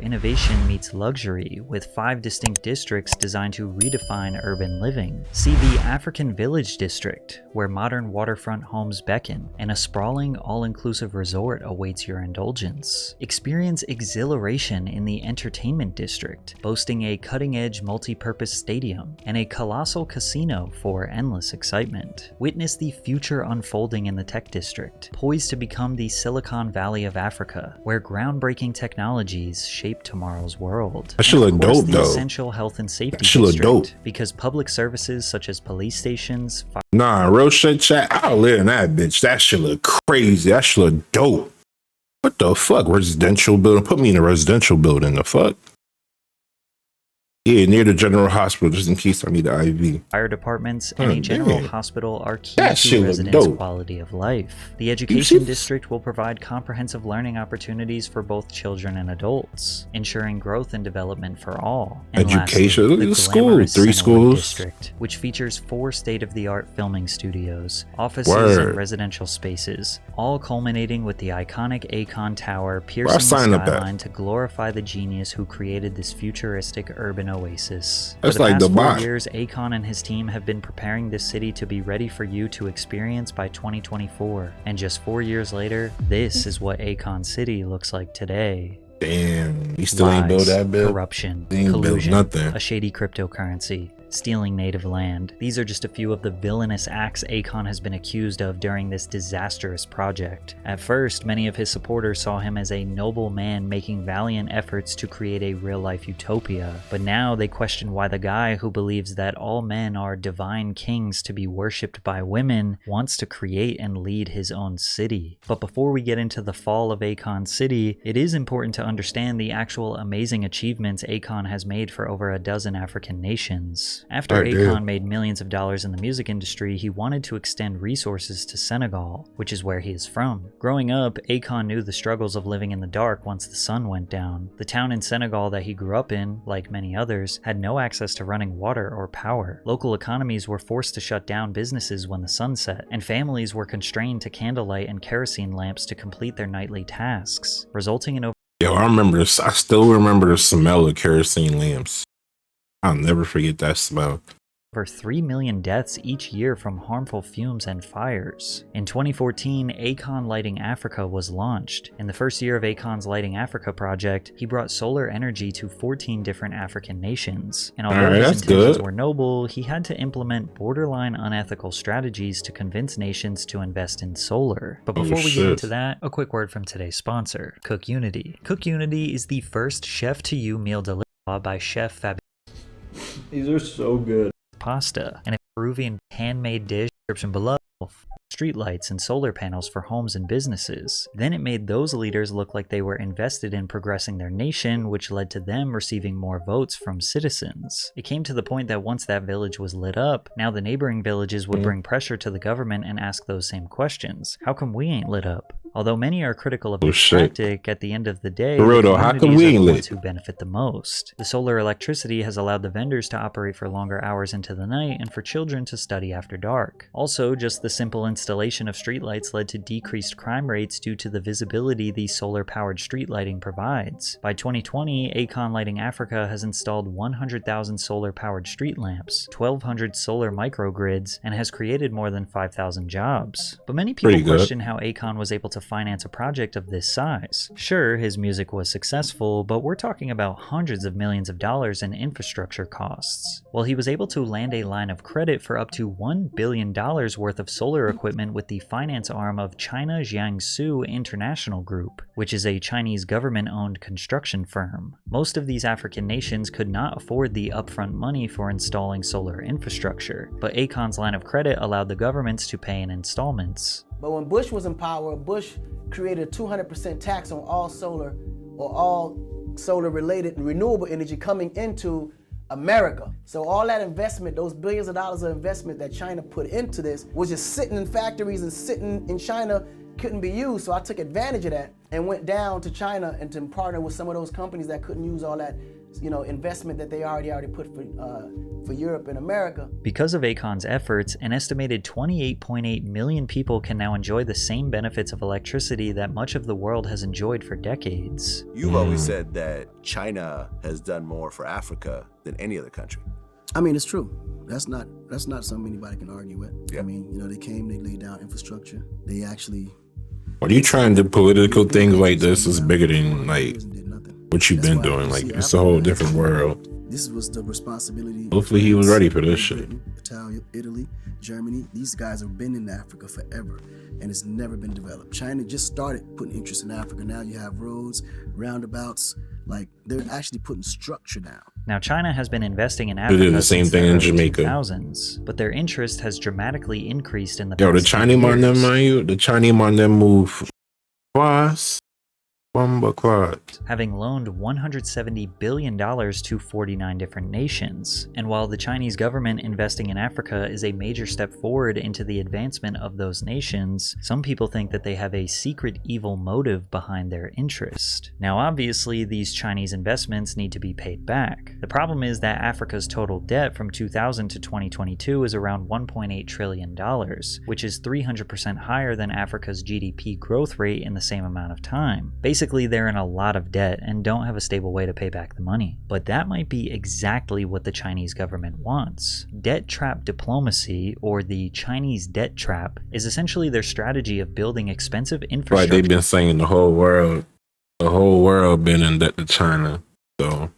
innovation meets luxury, with 5 distinct districts designed to redefine urban living. See the African Village District, where modern waterfront homes beckon, and a sprawling, all-inclusive resort awaits your indulgence. Experience exhilaration in the Entertainment District, boasting a cutting-edge multi-purpose stadium and a colossal casino for endless excitement. Witness the future unfolding in the Tech District, poised to become the Silicon Valley of Africa, where groundbreaking technologies shape tomorrow's world. That should look dope, the though. Essential Health and Safety That should look dope. because public services such as police stations, Nah, real shit, chat. I'll live in that bitch. That should look crazy. That should look dope. What the fuck? Residential building? Put me in a residential building. The fuck? Yeah, near the general hospital, just in case I need the IV. fire departments, and a general hospital are key That to shit look residents' dope. quality of life. The education district will provide comprehensive learning opportunities for both children and adults, ensuring growth and development for all. And Education, lastly, look at the school, glamorous 3 Centerwood schools. District, which features 4 state-of-the-art filming studios, offices, Word. and residential spaces, all culminating with the iconic Akon Tower I piercing the signed up that. skyline to glorify the genius who created this futuristic urban oasis. That's For the like past 4 Dubai. years, Akon and his team have been preparing this city to be ready for you to experience by 2024. And just 4 years later, this is what Akon City looks like today. Damn, you still ain't build Lies, that bill? corruption, They ain't built collusion, nothing. a shady cryptocurrency, stealing native land. These are just a few of the villainous acts Akon has been accused of during this disastrous project. At first, many of his supporters saw him as a noble man making valiant efforts to create a real-life utopia, but now they question why the guy who believes that all men are divine kings to be worshipped by women wants to create and lead his own city. But before we get into the fall of Akon City, it is important to understand the actual amazing achievements Akon has made for over a dozen African nations. After Akon made millions of dollars in the music industry, he wanted to extend resources to Senegal, which is where he is from. Growing up, Akon knew the struggles of living in the dark once the sun went down. The town in Senegal that he grew up in, like many others, had no access to running water or power. Local economies were forced to shut down businesses when the sun set, and families were constrained to candlelight and kerosene lamps to complete their nightly tasks, resulting in Yo, I remember this. I still remember the smell of kerosene lamps. I'll never forget that smell. over 3 million deaths each year from harmful fumes and fires. In 2014, Akon Lighting Africa was launched. In the first year of Akon's Lighting Africa project, he brought solar energy to 14 different African nations. And although his intentions were noble, he had to implement borderline unethical strategies to convince nations to invest in solar. But before we get into that, a quick word from today's sponsor, Cook Unity. Cook Unity is the first chef-to-you meal delivery by Chef Fab. These are so good. Pasta, and a Peruvian handmade dish description below. Streetlights and solar panels for homes and businesses. Then it made those leaders look like they were invested in progressing their nation, which led to them receiving more votes from citizens. It came to the point that once that village was lit up, now the neighboring villages would bring pressure to the government and ask those same questions. How come we ain't lit up? Although many are critical of this tactic, at the end of the day, for real though, how come we ain't lit? Who benefit the most. The solar electricity has allowed the vendors to operate for longer hours into the night and for children to study after dark. Also, just the simple installation of streetlights led to decreased crime rates due to the visibility the solar-powered street lighting provides. By 2020, Akon Lighting Africa has installed 100,000 solar-powered street lamps, 1,200 solar microgrids, and has created more than 5,000 jobs. But many people question how Akon was able to finance a project of this size. Sure, his music was successful, but we're talking about hundreds of millions of dollars in infrastructure costs. Well, he was able to land a line of credit for up to $1 billion worth of solar equipment with the finance arm of China Jiangsu International Group, which is a Chinese government-owned construction firm. Most of these African nations could not afford the upfront money for installing solar infrastructure, but Akon's line of credit allowed the governments to pay in installments. But when Bush was in power, Bush created a 200% tax on all solar or all solar-related and renewable energy coming into America. So all that investment, those billions of dollars of investment that China put into this was just sitting in factories and sitting in China couldn't be used, so I took advantage of that and went down to China and to partner with some of those companies that couldn't use all that, investment that they already put for Europe and America. Because of Akon's efforts, an estimated 28.8 million people can now enjoy the same benefits of electricity that much of the world has enjoyed for decades. You've always said that China has done more for Africa than any other country. I mean, it's true. That's not something anybody can argue with. Yeah. I mean, they came, they laid down infrastructure. They actually. Are you trying to do political things like this is bigger than like what you've been doing? Like it's a whole different world. This was the responsibility. Hopefully he was ready for this shit. Britain, Italy, Italy, Germany. These guys have been in Africa forever, and it's never been developed. China just started putting interest in Africa. Now you have roads, roundabouts. Like they're actually putting structure down. Now, China has been investing in They Africa did the same since thing the in early Jamaica. 2000s, but their interest has dramatically increased in the Yo, the past Chinese 10 man them, years. mind you, the Chinese man them move fast. Bomba clot. Having loaned $170 billion to 49 different nations. And while the Chinese government investing in Africa is a major step forward into the advancement of those nations, some people think that they have a secret evil motive behind their interest. Now obviously, these Chinese investments need to be paid back. The problem is that Africa's total debt from 2000 to 2022 is around $1.8 trillion, which is 300% higher than Africa's GDP growth rate in the same amount of time. Basically, they're in a lot of debt and don't have a stable way to pay back the money. But that might be exactly what the Chinese government wants. Debt trap diplomacy, or the Chinese debt trap, is essentially their strategy of building expensive infrastructure. Right, they've been saying the whole world been in debt to China. So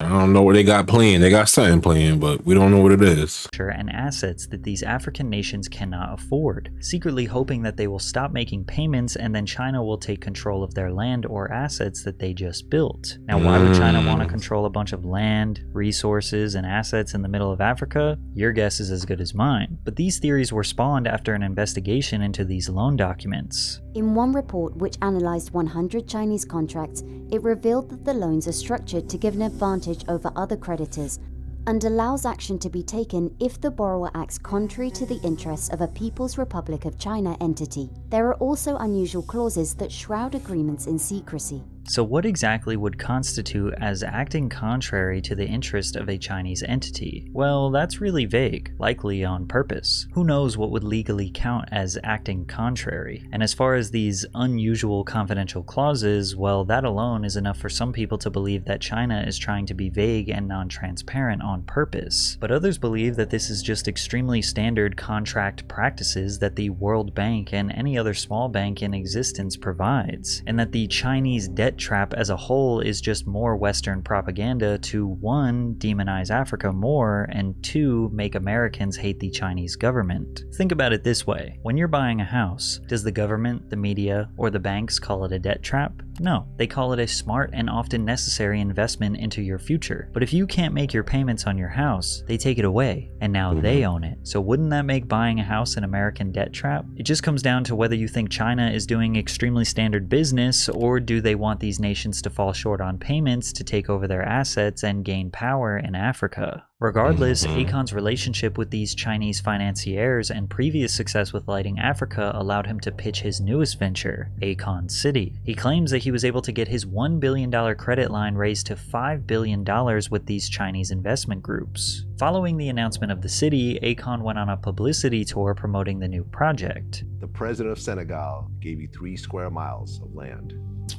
I don't know what they got playing. They got something playing, but we don't know what it is. And assets that these African nations cannot afford, secretly hoping that they will stop making payments and then China will take control of their land or assets that they just built. Now, why would China want to control a bunch of land, resources, and assets in the middle of Africa? Your guess is as good as mine. But these theories were spawned after an investigation into these loan documents. In one report which analysed 100 Chinese contracts, it revealed that the loans are structured to give an advantage over other creditors and allows action to be taken if the borrower acts contrary to the interests of a People's Republic of China entity. There are also unusual clauses that shroud agreements in secrecy. So what exactly would constitute as acting contrary to the interest of a Chinese entity? Well, that's really vague, likely on purpose. Who knows what would legally count as acting contrary? And as far as these unusual confidential clauses, well, that alone is enough for some people to believe that China is trying to be vague and non-transparent on purpose. But others believe that this is just extremely standard contract practices that the World Bank and any other small bank in existence provides, and that the Chinese debt trap as a whole is just more Western propaganda to 1. Demonize Africa more, and 2. Make Americans hate the Chinese government. Think about it this way. When you're buying a house, does the government, the media, or the banks call it a debt trap? No, they call it a smart and often necessary investment into your future. But if you can't make your payments on your house, they take it away, and now they own it. So wouldn't that make buying a house an American debt trap? It just comes down to whether you think China is doing extremely standard business, or do they want these nations to fall short on payments to take over their assets and gain power in Africa. Regardless, Akon's relationship with these Chinese financiers and previous success with lighting Africa allowed him to pitch his newest venture, Akon City. He claims that he was able to get his $1 billion credit line raised to $5 billion with these Chinese investment groups. Following the announcement of the city, Akon went on a publicity tour promoting the new project. The president of Senegal gave you 3 square miles of land.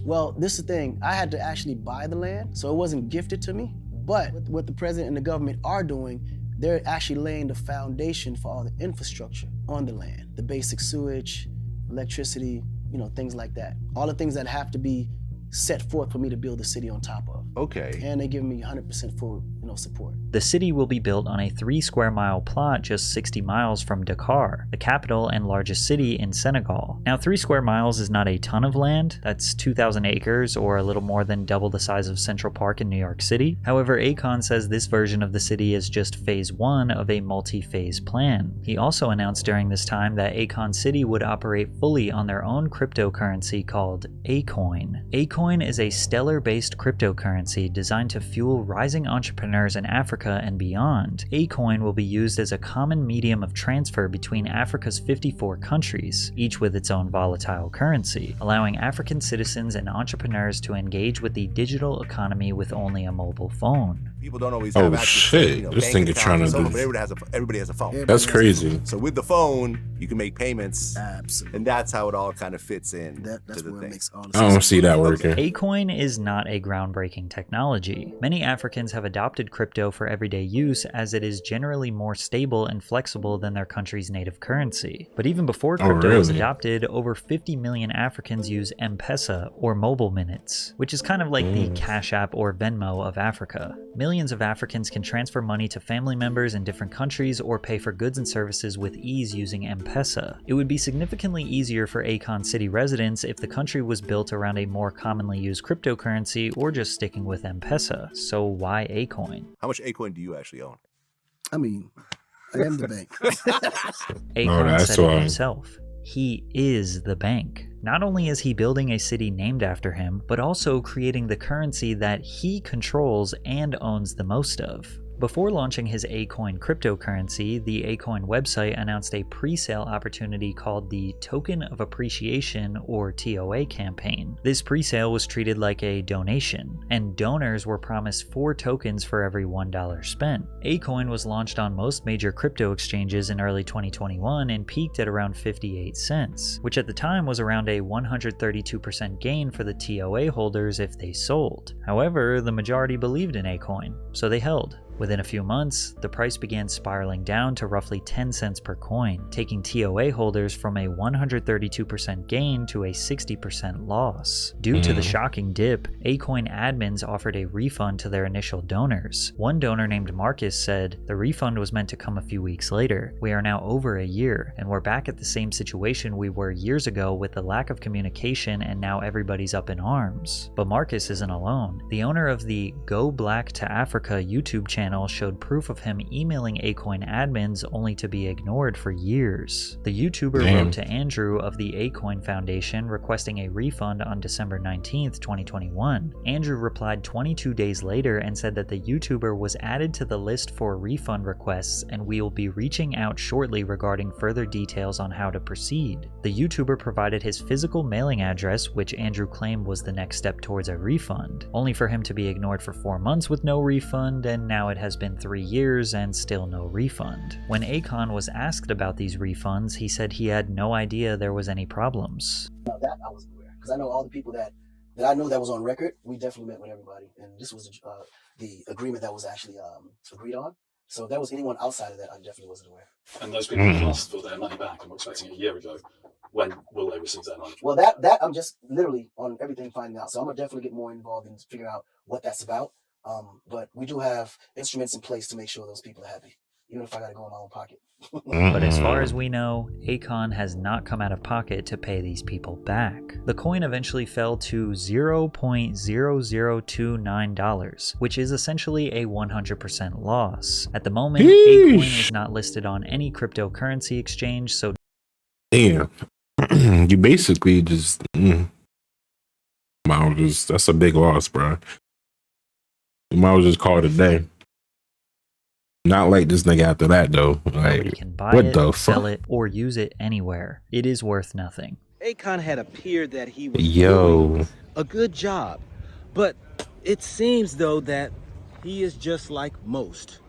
Well, this is the thing. I had to actually buy the land, so it wasn't gifted to me. But what the president and the government are doing, they're actually laying the foundation for all the infrastructure on the land. The basic sewage, electricity, things like that. All the things that have to be set forth for me to build the city on top of. Okay. And they give me 100% full support. The city will be built on a 3 square mile plot just 60 miles from Dakar, the capital and largest city in Senegal. Now 3 square miles is not a ton of land, that's 2,000 acres or a little more than double the size of Central Park in New York City. However, Akon says this version of the city is just phase 1 of a multi-phase plan. He also announced during this time that Akon City would operate fully on their own cryptocurrency called Akon. Akon is a stellar-based cryptocurrency designed to fuel rising entrepreneurs entrepreneurs in Africa and beyond, Akon will be used as a common medium of transfer between Africa's 54 countries, each with its own volatile currency, allowing African citizens and entrepreneurs to engage with the digital economy with only a mobile phone. People don't always have access to, this bank thing is accounts trying to and so do on, but everybody has a phone. That's crazy. So with the phone, you can make payments. Absolutely. And that's how it all kind of fits in That's to the where it thing. makes all the I don't see that working. Akon is not a groundbreaking technology. Many Africans have adopted crypto for everyday use as it is generally more stable and flexible than their country's native currency. But even before crypto was adopted, over 50 million Africans use M-Pesa or mobile minutes, which is kind of like the Cash App or Venmo of Africa. Millions of Africans can transfer money to family members in different countries or pay for goods and services with ease using M-Pesa. It would be significantly easier for Akon City residents if the country was built around a more commonly used cryptocurrency or just sticking with M-Pesa. So why Akon? How much Akon do you actually own? I mean, I am the bank. Akon said it himself. He is the bank. Not only is he building a city named after him, but also creating the currency that he controls and owns the most of. Before launching his Akon cryptocurrency, the Akon website announced a pre-sale opportunity called the Token of Appreciation or TOA campaign. This pre-sale was treated like a donation, and donors were promised 4 tokens for every $1 spent. Akon was launched on most major crypto exchanges in early 2021 and peaked at around 58 cents, which at the time was around a 132% gain for the TOA holders if they sold. However, the majority believed in Akon, so they held. Within a few months, the price began spiraling down to roughly 10 cents per coin, taking TOA holders from a 132% gain to a 60% loss. Due to the shocking dip, Akon admins offered a refund to their initial donors. One donor named Marcus said, "The refund was meant to come a few weeks later. We are now over a year, and we're back at the same situation we were years ago with the lack of communication, and now everybody's up in arms." But Marcus isn't alone. The owner of the Go Black to Africa YouTube channel showed proof of him emailing Akon admins only to be ignored for years. The YouTuber wrote to Andrew of the Akon Foundation requesting a refund on December 19th, 2021. Andrew replied 22 days later and said that the YouTuber was added to the list for refund requests and we will be reaching out shortly regarding further details on how to proceed. The YouTuber provided his physical mailing address, which Andrew claimed was the next step towards a refund, only for him to be ignored for 4 months with no refund, and now it has been 3 years and still no refund. When Akon was asked about these refunds, he said he had no idea there was any problems. Now that I wasn't aware, because I know all the people that I know that was on record. We definitely met with everybody, and this was the agreement that was actually agreed on. So if there was anyone outside of that, I definitely wasn't aware. And those people have asked for their money back and were expecting it a year ago. When will they receive their money? Well, that I'm just literally on everything finding out. So I'm gonna definitely get more involved and figure out what that's about. But we do have instruments in place to make sure those people are happy, even if I gotta go in my own pocket. But as far as we know, Akon has not come out of pocket to pay these people back. The coin eventually fell to $0.0029, which is essentially a 100% loss. At the moment, Akon is not listed on any cryptocurrency exchange, so damn. You basically just that's a big loss, bro. You might as well just call it a day. Not like this nigga after that though. nobody Like, can buy what it, the sell fuck? it, or use it anywhere. It is worth nothing. Akon had appeared that he was Yo. doing a good job, but it seems though that he is just like most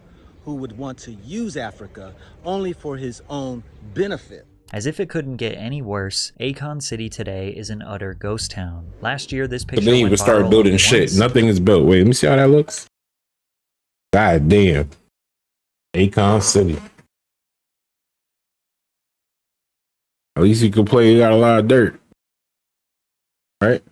who would want to use Africa only for his own benefit. As if it couldn't get any worse, Akon City today is an utter ghost town. Last year, this But picture then you went would start viral building only shit. once. Nothing is built. Wait, let me see how that looks. God damn. Akon City. At least you can play. You got a lot of dirt. Right?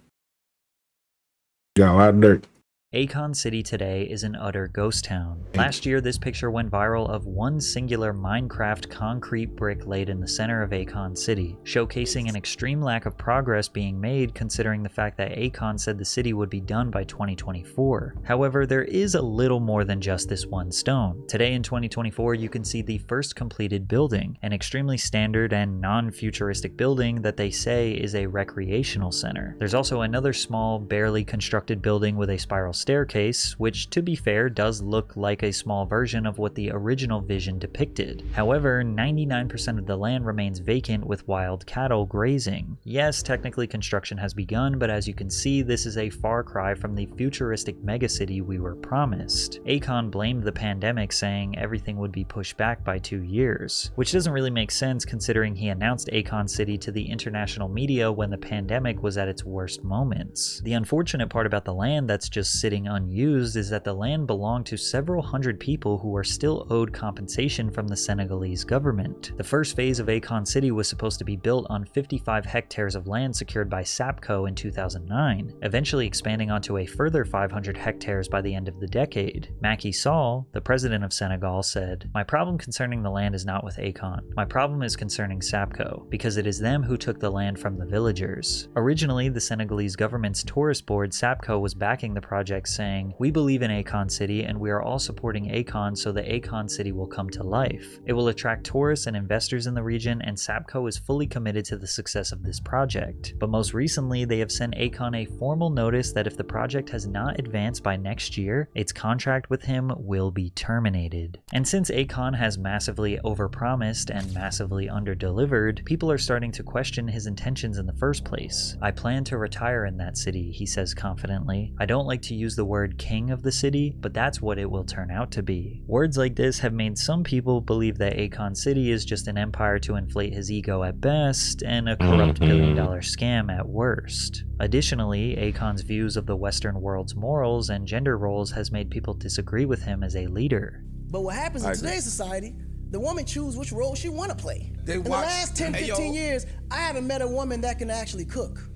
You got a lot of dirt. Akon City today is an utter ghost town. Last year, this picture went viral of one singular Minecraft concrete brick laid in the center of Akon City, showcasing an extreme lack of progress being made considering the fact that Akon said the city would be done by 2024. However, there is a little more than just this one stone. Today in 2024, you can see the first completed building, an extremely standard and non-futuristic building that they say is a recreational center. There's also another small, barely constructed building with a spiral staircase, which to be fair does look like a small version of what the original vision depicted. However, 99% of the land remains vacant with wild cattle grazing. Yes, technically construction has begun, but as you can see, this is a far cry from the futuristic megacity we were promised. Akon blamed the pandemic, saying everything would be pushed back by 2 years, which doesn't really make sense considering he announced Akon City to the international media when the pandemic was at its worst moments. The unfortunate part about the land that's just sitting unused is that the land belonged to several hundred people who are still owed compensation from the Senegalese government. The first phase of Akon City was supposed to be built on 55 hectares of land secured by SAPCO in 2009, eventually expanding onto a further 500 hectares by the end of the decade. Macky Sall, the president of Senegal, said, "My problem concerning the land is not with Akon. My problem is concerning SAPCO, because it is them who took the land from the villagers." Originally, the Senegalese government's tourist board, SAPCO, was backing the project, saying, "We believe in Akon City and we are all supporting Akon so the Akon City will come to life. It will attract tourists and investors in the region, and SAPCO is fully committed to the success of this project." But most recently, they have sent Akon a formal notice that if the project has not advanced by next year, its contract with him will be terminated. And since Akon has massively overpromised and massively underdelivered, people are starting to question his intentions in the first place. "I plan to retire in that city," he says confidently. "I don't like to use the word king of the city, but that's what it will turn out to be." Words like this have made some people believe that Akon City is just an empire to inflate his ego at best and a corrupt billion-dollar scam at worst. Additionally, Akon's views of the Western world's morals and gender roles has made people disagree with him as a leader. But what happens in today's society, the woman chooses which role she want to play. In the last 10, 15 years, I haven't met a woman that can actually cook.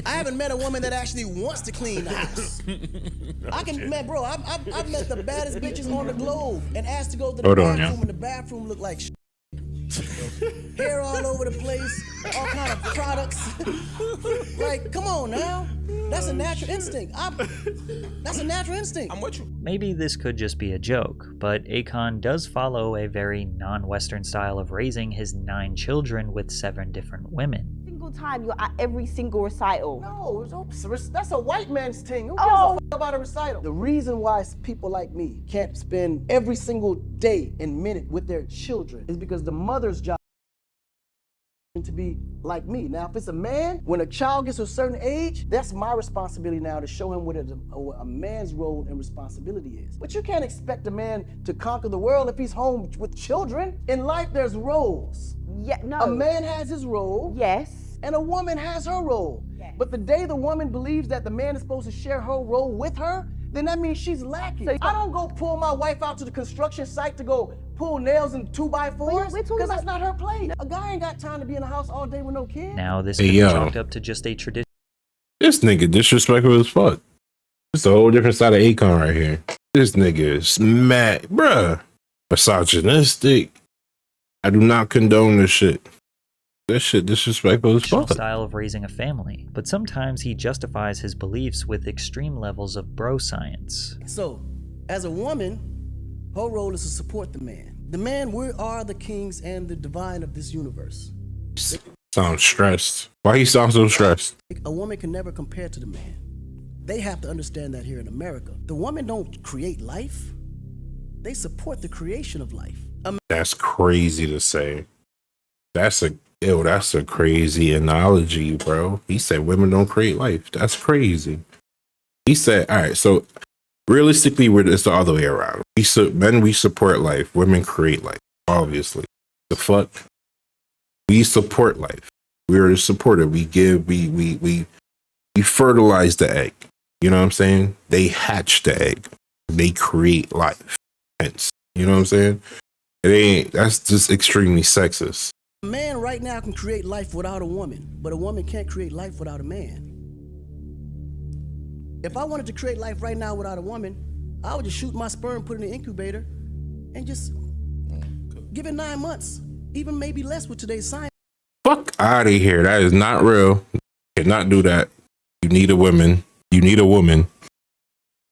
I haven't met a woman that actually wants to clean the house. I've met the baddest bitches on the globe and asked to go to the bathroom, and the bathroom looked like hair all over the place, all kind of products. Like, come on now. That's a natural instinct. That's a natural instinct. I'm with you. Maybe this could just be a joke, but Akon does follow a very non-Western style of raising his 9 children with 7 different women. Time you're at every single recital. No, that's a white man's thing. Who gives a fuck about a recital? The reason why people like me can't spend every single day and minute with their children is because the mother's job is to be like me. Now, if it's a man, when a child gets to a certain age, that's my responsibility now to show him what a man's role and responsibility is. But you can't expect a man to conquer the world if he's home with children. In life, there's roles. Yeah, no. A man has his role. Yes. And a woman has her role. Yes. But the day the woman believes that the man is supposed to share her role with her, then that means she's lacking. So I don't go pull my wife out to the construction site to go pull nails in 2x4s, because that's not her place. A guy ain't got time to be in the house all day with no kids. Now, this could be chalked up to just a tradition. This nigga disrespectful as fuck. It's a whole different side of Akon right here. This nigga is mad, bruh. Misogynistic. I do not condone this shit. This shit disrespectful as fuck. Style of raising a family, but sometimes he justifies his beliefs with extreme levels of bro science. So, as a woman, her role is to support the man. The man, we are the kings and the divine of this universe. Sounds stressed. Why he sound so stressed? A woman can never compare to the man. They have to understand that here in America. The woman don't create life. They support the creation of life. That's crazy to say. That's a crazy analogy, bro. He said women don't create life. That's crazy. He said, all right, so realistically, it's the other way around. Men, we support life. Women create life, obviously. The fuck? We support life. We are the supporter. We give, we fertilize the egg. You know what I'm saying? They hatch the egg. They create life. Hence, you know what I'm saying? That's just extremely sexist. A man right now can create life without a woman, but a woman can't create life without a man. If I wanted to create life right now without a woman, I would just shoot my sperm, put it in the incubator, and just give it 9 months, even maybe less with today's science. Fuck out of here. That is not real. You cannot do that. You need a woman. You need a woman.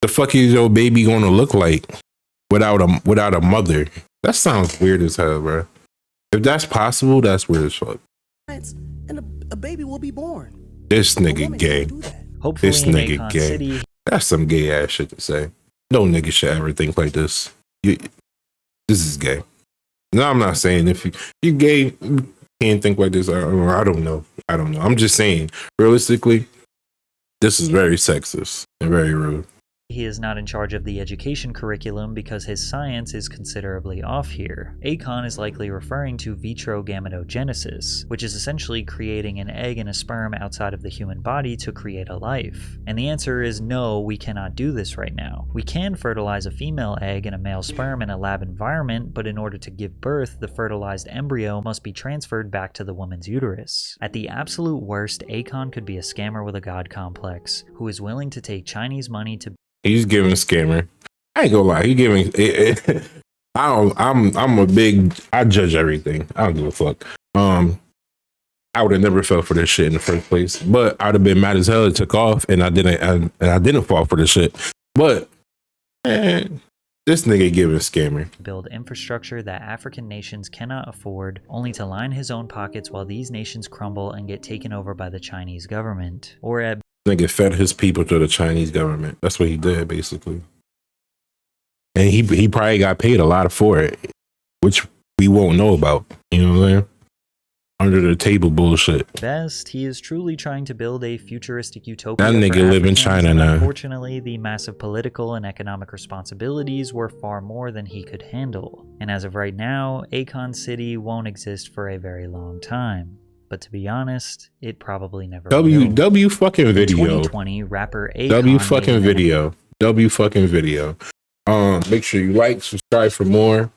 The fuck is your baby gonna look like without a mother? That sounds weird as hell, bro. If that's possible, that's weird as fuck. And a baby will be born. This nigga gay. Hopefully this in nigga Akon gay. City, That's some gay ass shit to say. No nigga should ever think like this. This is gay. No, I'm not saying if you gay, you can't think like this. I don't know. I'm just saying, realistically, this is very sexist and very rude. He is not in charge of the education curriculum because his science is considerably off here. Akon is likely referring to vitro gametogenesis, which is essentially creating an egg and a sperm outside of the human body to create a life. And the answer is no, we cannot do this right now. We can fertilize a female egg and a male sperm in a lab environment, but in order to give birth, the fertilized embryo must be transferred back to the woman's uterus. At the absolute worst, Akon could be a scammer with a god complex, who is willing to take Chinese money to He's giving a scammer. I ain't gonna lie. He giving. I judge everything. I don't give a fuck. I would have never fell for this shit in the first place. But I'd have been mad as hell. It took off, and I didn't fall for this shit. But man, this nigga giving a scammer. build infrastructure that African nations cannot afford, only to line his own pockets while these nations crumble and get taken over by the Chinese government. Or at Nigga fed his people to the Chinese government. That's what he did, basically. And he probably got paid a lot for it, which we won't know about. You know what I'm saying? Under the table bullshit. best, he is truly trying to build a futuristic utopia. That nigga for live in Africans, China and now. Unfortunately, the massive political and economic responsibilities were far more than he could handle. And as of right now, Akon City won't exist for a very long time. But to be honest, it probably never will. W fucking In video. 2020, rapper Akon W made fucking an video. W fucking video. Make sure you like, subscribe for more.